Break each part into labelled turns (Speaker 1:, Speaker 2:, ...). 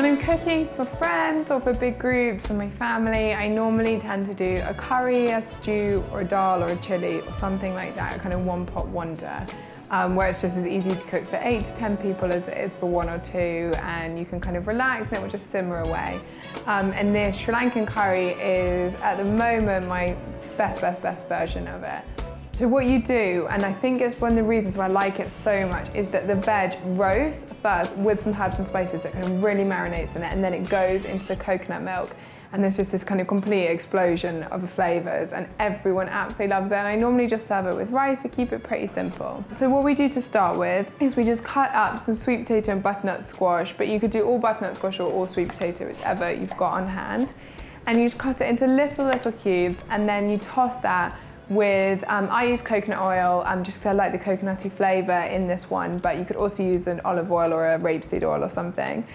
Speaker 1: When I'm cooking for friends or for big groups or my family, I normally tend to do a curry, a stew, or a dal, or a chili, or something like that, a kind of one pot wonder. Where it's just as easy to cook for 8 to 10 people as it is for 1 or 2, and you can kind of relax and it will just simmer away. And this Sri Lankan curry is, at the moment, my best version of it. So what you do, and I think it's one of the reasons why I like it so much, is that the veg roasts first with some herbs and spices, so it kind of really marinates in it, and then it goes into the coconut milk. And there's just this kind of complete explosion of flavors, and everyone absolutely loves it. And I normally just serve it with rice to keep it pretty simple. So what we do to start with is we just cut up some sweet potato and butternut squash, but you could do all butternut squash or all sweet potato, whichever you've got on hand. And you just cut it into little cubes, and then you toss that with, I use coconut oil just because I like the coconutty flavor in this one, but you could also use an olive oil or a rapeseed oil or something.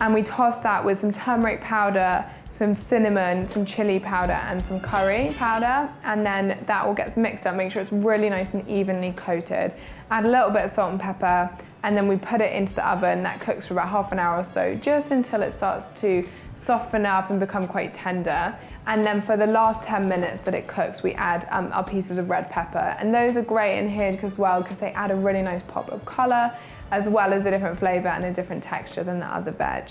Speaker 1: And we toss that with some turmeric powder, some cinnamon, some chili powder, and some curry powder. And then that all gets mixed up, make sure it's really nice and evenly coated. Add a little bit of salt and pepper, and then we put it into the oven. That cooks for about half an hour or so, just until it starts to soften up and become quite tender. And then for the last 10 minutes that it cooks, we add our pieces of red pepper. And those are great in here as well, because they add a really nice pop of color, as well as a different flavor and a different texture than the other veg.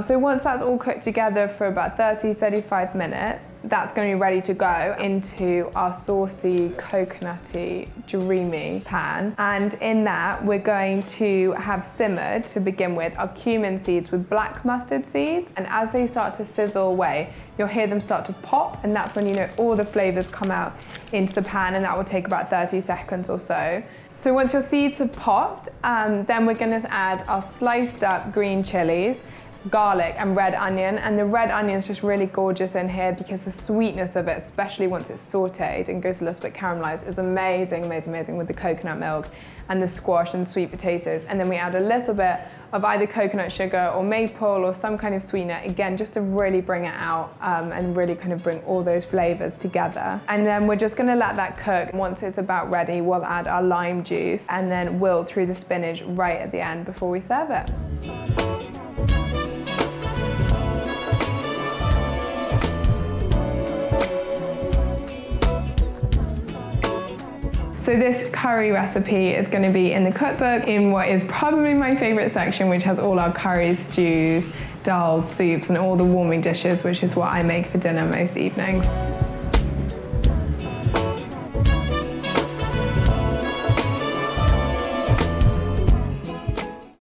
Speaker 1: So once that's all cooked together for about 30-35 minutes, that's going to be ready to go into our saucy, coconutty, dreamy pan. And in that, we're going to have simmered, to begin with, our cumin seeds with black mustard seeds. And as they start to sizzle away, you'll hear them start to pop, and that's when you know all the flavors come out into the pan, and that will take about 30 seconds or so. So once your seeds have popped, then we're going to add our sliced up green chilies, garlic and red onion. And the red onion is just really gorgeous in here because the sweetness of it, especially once it's sauteed and goes a little bit caramelized, is amazing with the coconut milk and the squash and the sweet potatoes. And then we add a little bit of either coconut sugar or maple or some kind of sweetener, again, just to really bring it out and really kind of bring all those flavors together. And then we're just gonna let that cook. Once it's about ready, we'll add our lime juice and then wilt through the spinach right at the end before we serve it. So this curry recipe is going to be in the cookbook in what is probably my favorite section, which has all our curries, stews, dals, soups, and all the warming dishes, which is what I make for dinner most evenings.